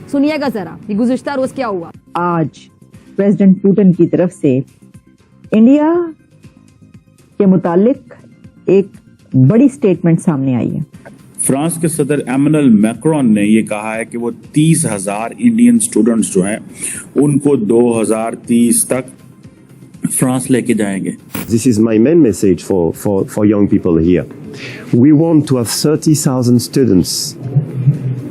सुनिएगा जरा ये गुज़िश्ता रोज क्या हुआ। आज प्रेसिडेंट पुतिन की तरफ से इंडिया के मुतालिक एक बड़ी स्टेटमेंट सामने आई है। फ्रांस के सदर एमैनुअल मैक्रोन ने ये कहा है कि वो 30,000 इंडियन स्टूडेंट्स जो हैं उनको 2030 तक फ्रांस लेके जाएंगे। This is my main message for young people here. We want to have 30,000 students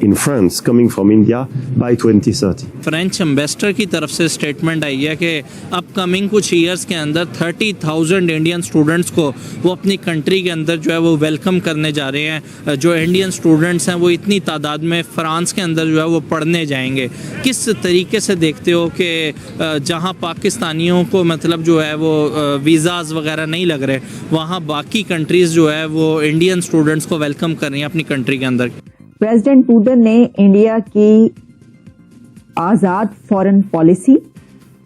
in France coming from India by 2030. French ambassador की तरफ से स्टेटमेंट आई है कि अपकमिंग कुछ ईयर्स के अंदर 30,000 इंडियन स्टूडेंट्स को वो अपनी कंट्री के अंदर जो है वो वेलकम करने जा रहे हैं। जो इंडियन स्टूडेंट्स हैं वो इतनी तादाद में फ्रांस के अंदर जो है वो पढ़ने जाएंगे। किस तरीके से देखते हो कि जहां पाकिस्तानियों को मतलब जो है वो वीज़ाज़ वगैरह नहीं लग रहे, वहाँ बाकी कंट्रीज़ जो है वो इंडियन स्टूडेंट्स को वेलकम कर रही हैं अपनी कंट्री के अंदर। प्रेसिडेंट पुतिन ने इंडिया की आजाद फॉरेन पॉलिसी,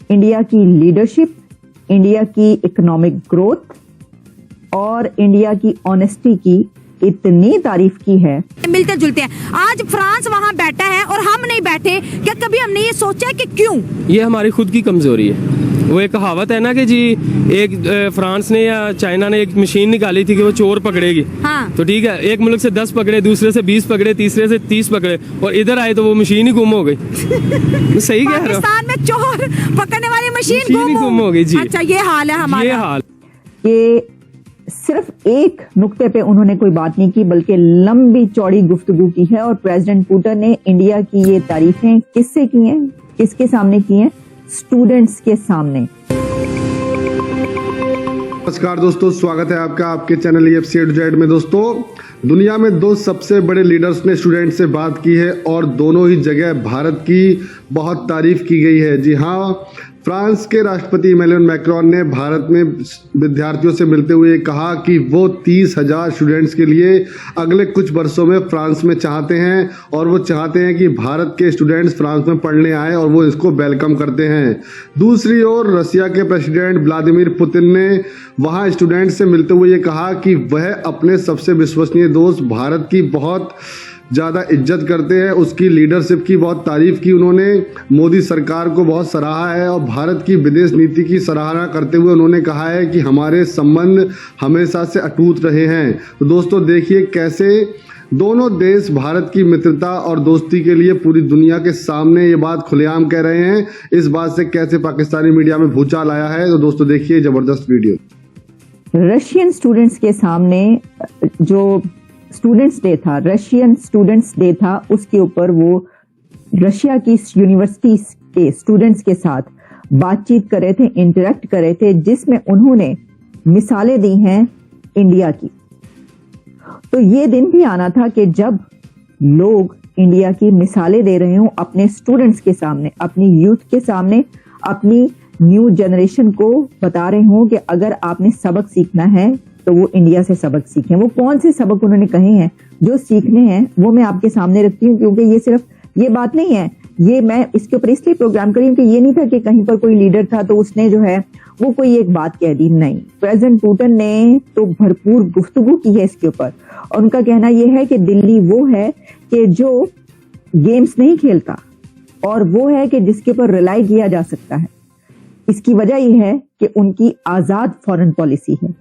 इंडिया की लीडरशिप, इंडिया की इकोनॉमिक ग्रोथ और इंडिया की ऑनेस्टी की इतनी तारीफ की है। मिलते जुलते हैं। आज फ्रांस वहां बैठा है और हम नहीं बैठे, क्या कभी हमने ये सोचा कि क्यों? ये हमारी खुद की कमजोरी है। वो एक कहावत है ना कि जी एक फ्रांस ने या चाइना ने एक मशीन निकाली थी कि वो चोर पकड़ेगी। हाँ। तो ठीक है, एक मुल्क से 10 पकड़े, दूसरे से 20 पकड़े, तीसरे से 30 पकड़े और इधर आए तो वो मशीन ही गुम हो गई। सही कह रहा हूं। पाकिस्तान में चोर पकड़ने वाली मशीन गुम हो गई जी। अच्छा ये हाल है हमारा। ये हाल। कि सिर्फ एक नुक्ते पे उन्होंने कोई बात नहीं की बल्कि लंबी चौड़ी गुफ्तगू की है। और प्रेसिडेंट पुतिन ने इंडिया की ये तारीफें किससे की हैं, किसके सामने की हैं? स्टूडेंट्स के सामने। नमस्कार दोस्तों, स्वागत है आपका आपके channel EFC A to Z में। दोस्तों, दुनिया में दो सबसे बड़े लीडर्स ने स्टूडेंट से बात की है और दोनों ही जगह भारत की बहुत तारीफ की गई है। जी हाँ, फ्रांस के राष्ट्रपति इमैनुअल मैक्रोन ने भारत में विद्यार्थियों से मिलते हुए कहा कि वो 30,000 स्टूडेंट्स के लिए अगले कुछ वर्षों में फ्रांस में चाहते हैं और वो चाहते हैं कि भारत के स्टूडेंट्स फ्रांस में पढ़ने आए और वो इसको वेलकम करते हैं। दूसरी ओर रशिया के प्रेसिडेंट व्लादिमीर पुतिन ने वहाँ स्टूडेंट्स से मिलते हुए ये कहा कि वह अपने सबसे विश्वसनीय दोस्त भारत की बहुत ज़्यादा इज्जत करते हैं, उसकी लीडरशिप की बहुत तारीफ की उन्होंने, मोदी सरकार को बहुत सराहा है और भारत की विदेश नीति की सराहना करते हुए उन्होंने कहा है कि हमारे संबंध हमेशा से अटूट रहे हैं। तो दोस्तों देखिए कैसे दोनों देश भारत की मित्रता और दोस्ती के लिए पूरी दुनिया के सामने ये बात खुलेआम कह रहे हैं। इस बात से कैसे पाकिस्तानी मीडिया में भूचाल आया है, तो दोस्तों देखिए जबरदस्त वीडियो। रशियन स्टूडेंट्स के सामने जो स्टूडेंट्स डे था, रशियन स्टूडेंट्स डे था, उसके ऊपर वो रशिया की यूनिवर्सिटी के स्टूडेंट्स के साथ बातचीत कर रहे थे, इंटरेक्ट कर रहे थे, जिसमें उन्होंने मिसालें दी हैं इंडिया की। तो ये दिन भी आना था कि जब लोग इंडिया की मिसालें दे रहे हों अपने स्टूडेंट्स के सामने, अपनी यूथ के सामने, अपनी न्यू जनरेशन को बता रहे हों कि अगर आपने सबक सीखना है तो वो इंडिया से सबक सीखें। वो कौन से सबक उन्होंने कहे हैं जो सीखने हैं वो मैं आपके सामने रखती हूँ, क्योंकि ये सिर्फ ये बात नहीं है, ये मैं इसके ऊपर इसलिए प्रोग्राम करी कि ये नहीं था कि कहीं पर कोई लीडर था तो उसने जो है वो कोई एक बात कह दी। नहीं, प्रेसिडेंट पुतिन ने तो भरपूर गुफ्तगू की है इसके ऊपर और उनका कहना यह है कि दिल्ली वो है कि जो गेम्स नहीं खेलता और वो है कि जिसके ऊपर रिलाई किया जा सकता है। इसकी वजह यह है कि उनकी आजाद फॉरेन पॉलिसी है।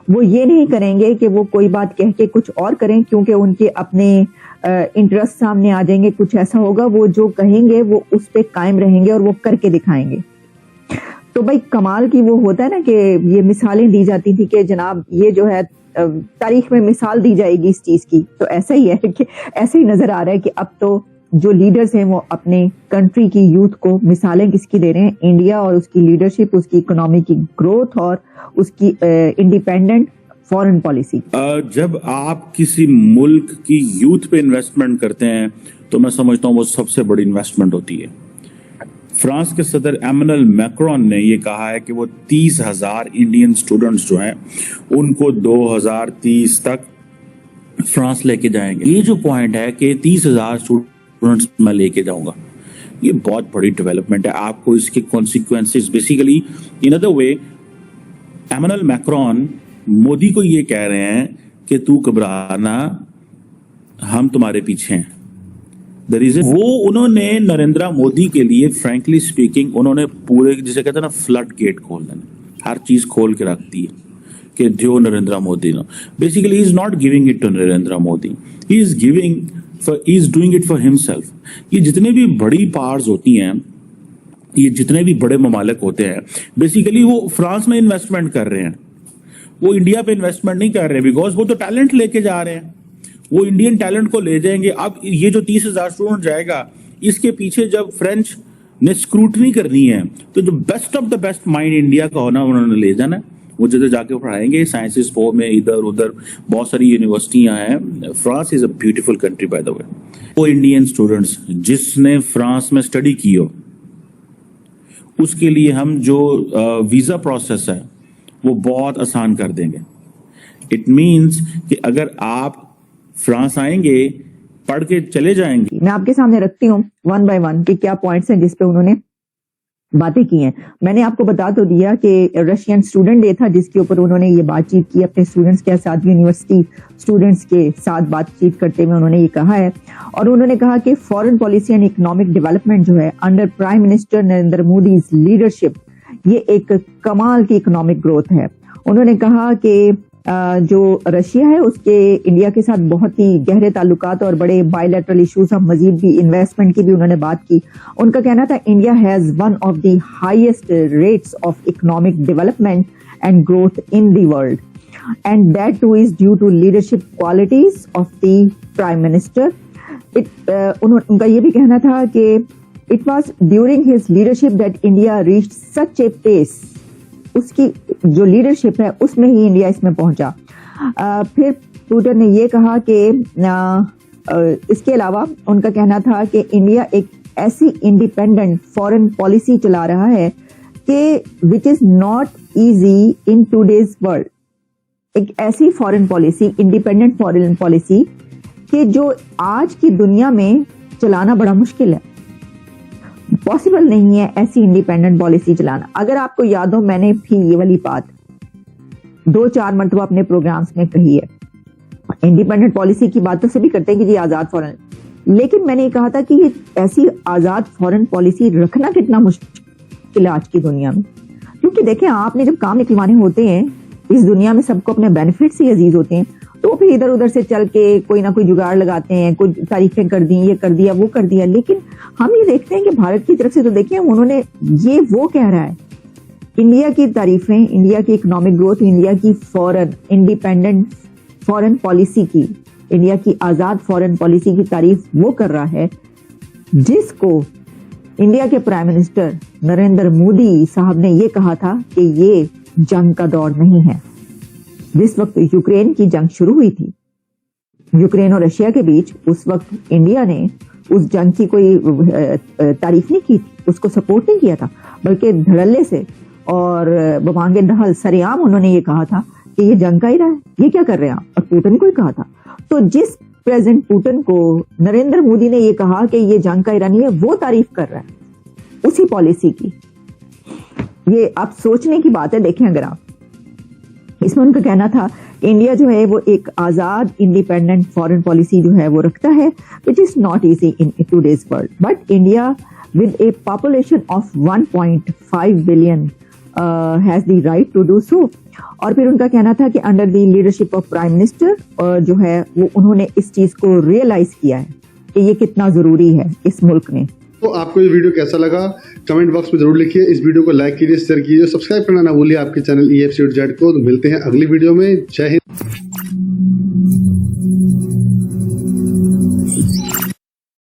वो ये नहीं करेंगे कि वो कोई बात कह के कुछ और करें, क्योंकि उनके अपने इंटरेस्ट सामने आ जाएंगे। कुछ ऐसा होगा, वो जो कहेंगे वो उस पे कायम रहेंगे और वो करके दिखाएंगे। तो भाई कमाल की वो होता है ना कि ये मिसालें दी जाती थी कि जनाब ये जो है तारीख में मिसाल दी जाएगी इस चीज की। तो ऐसा ही है कि ऐसे ही नजर आ रहा है कि अब तो जो लीडर्स हैं वो अपने कंट्री की यूथ को मिसालें किसकी दे रहे हैं? इंडिया और उसकी लीडरशिप, उसकी इकोनॉमी की ग्रोथ और उसकी इंडिपेंडेंट फॉरेन पॉलिसी। जब आप किसी मुल्क की यूथ पे इन्वेस्टमेंट करते हैं तो मैं समझता हूँ वो सबसे बड़ी इन्वेस्टमेंट होती है। फ्रांस के सदर एमैनुअल मैक्रोन ने ये कहा है कि वो 30,000 इंडियन स्टूडेंट्स जो हैं उनको 2030 तक फ्रांस लेके जाएंगे। ये जो पॉइंट है कि 30,000 स्टूडेंट्स मैं लेके जाऊंगा, ये बहुत बड़ी डेवलपमेंट है। आपको इसके consequences basically in other way, Emmanuel Macron Modi को ये कह रहे हैं कि तू घबराना, हम तुम्हारे पीछे हैं। द रीजन वो उन्होंने नरेंद्र मोदी के लिए फ्रैंकली स्पीकिंग उन्होंने पूरे जिसे कहते हैं ना फ्लड गेट खोल देना, हर चीज खोल के रखती है कि जो नरेंद्र मोदी ने basically he is not giving it to Narendra Modi, he is doing it for himself. ये जितने भी बड़ी पावर्स होती हैं, ये जितने भी बड़े ममालिक होते हैं, बेसिकली वो फ्रांस में इन्वेस्टमेंट कर रहे हैं, वो इंडिया पे इन्वेस्टमेंट नहीं कर रहे बिकॉज वो तो टैलेंट लेके जा रहे हैं, वो इंडियन टैलेंट को ले जाएंगे। अब ये जो 30,000 स्टूडेंट जाएगा, इसके पीछे जब फ्रेंच ने स्क्रूटनी करनी है तो जो best of the best mind India का होना उन्होंने ले जाना, वो जगह जाके पढ़ाएंगे साइंसेस पो में, इधर उधर बहुत सारी यूनिवर्सिटियां हैं। France is a beautiful country by the way. वो इंडियन स्टूडेंट्स जिसने फ्रांस में स्टडी की हो, उसके लिए हम जो वीजा प्रोसेस है वो बहुत आसान कर देंगे। इट मीन्स कि अगर आप फ्रांस आएंगे, पढ़ के चले जाएंगे। मैं आपके सामने रखती हूँ वन बाय वन कि क्या पॉइंट्स हैं जिसपे उन्होंने बातें की हैं। मैंने आपको बता तो दिया कि रशियन स्टूडेंट डे था जिसके ऊपर उन्होंने ये बातचीत की अपने स्टूडेंट्स के साथ, यूनिवर्सिटी स्टूडेंट्स के साथ बातचीत करते हुए उन्होंने ये कहा है। और उन्होंने कहा कि foreign policy and economic development जो है under prime minister Narendra Modi leadership, ये एक कमाल की इकोनॉमिक ग्रोथ है। उन्होंने कहा कि जो रशिया है उसके इंडिया के साथ बहुत ही गहरे ताल्लुकात और बड़े बायलैटरल इश्यूज, हम मजीद भी इन्वेस्टमेंट की भी उन्होंने बात की। उनका कहना था India has one of the highest rates of economic development and growth in the world and that too is due to leadership qualities of the prime minister. उनका ये भी कहना था कि it was during his leadership that India reached such a pace, उसकी जो leadership है उसमें ही इंडिया इसमें पहुंचा। फिर पुतिन ने ये कहा कि इसके अलावा उनका कहना था कि इंडिया एक ऐसी इंडिपेंडेंट फॉरेन पॉलिसी चला रहा है कि विच is not easy in today's world. एक ऐसी foreign policy, independent foreign policy कि जो आज की दुनिया में चलाना बड़ा मुश्किल है, पॉसिबल नहीं है ऐसी इंडिपेंडेंट पॉलिसी चलाना। अगर आपको याद हो, मैंने भी ये वाली बात 2-4 मरतबा अपने प्रोग्राम्स में कही है। इंडिपेंडेंट पॉलिसी की बात तो सभी करते हैं कि जी आजाद फॉरेन, लेकिन मैंने ये कहा था कि ये ऐसी आजाद फॉरेन पॉलिसी रखना कितना मुश्किल है आज की दुनिया में। क्योंकि देखें, आपने जब काम निकलवाने होते हैं इस दुनिया में, सबको अपने बेनिफिट्स ही अजीज होते हैं, तो फिर इधर उधर से चल के कोई ना कोई जुगाड़ लगाते हैं, कोई तारीफें कर दी, ये कर दिया, वो कर दिया। लेकिन हम ये देखते हैं कि भारत की तरफ से तो देखिए उन्होंने ये वो कह रहा है, इंडिया की तारीफें, इंडिया की इकोनॉमिक ग्रोथ, इंडिया की फॉरेन इंडिपेंडेंट फॉरेन पॉलिसी की, इंडिया की आजाद फॉरेन पॉलिसी की तारीफ वो कर रहा है जिसको इंडिया के प्राइम मिनिस्टर नरेंद्र मोदी साहब ने ये कहा था कि ये जंग का दौर नहीं है। जिस वक्त यूक्रेन की जंग शुरू हुई थी, यूक्रेन और रशिया के बीच, उस वक्त इंडिया ने उस जंग की कोई तारीफ नहीं की थी, उसको सपोर्ट नहीं किया था, बल्कि धड़ल्ले से और बवांगे ढहल सरेआम उन्होंने ये कहा था कि ये जंग का इरादा है, ये क्या कर रहे हैं आप, और पुतिन को ही कहा था। तो जिस प्रेसिडेंट पुतिन को नरेंद्र मोदी ने ये कहा कि ये जंग का इरादा नहीं है, वो तारीफ कर रहा है उसी पॉलिसी की। ये आप सोचने की बात है। देखें, अगर आप इसमें उनका कहना था इंडिया जो है वो एक आजाद इंडिपेंडेंट फॉरेन पॉलिसी जो है वो रखता है, which is not easy in today's world, but India with a population of 1.5 billion has the right to do so. और फिर उनका कहना था कि under the leadership of prime minister जो है वो उन्होंने इस चीज को रियलाइज किया है कि ये कितना जरूरी है इस मुल्क में। तो आपको ये वीडियो कैसा लगा कमेंट बॉक्स में जरूर लिखिए। इस वीडियो को लाइक कीजिए, शेयर कीजिए, सब्सक्राइब करना ना भूलिए आपके चैनल EFC को। तो मिलते हैं अगली वीडियो में। जय हिंद।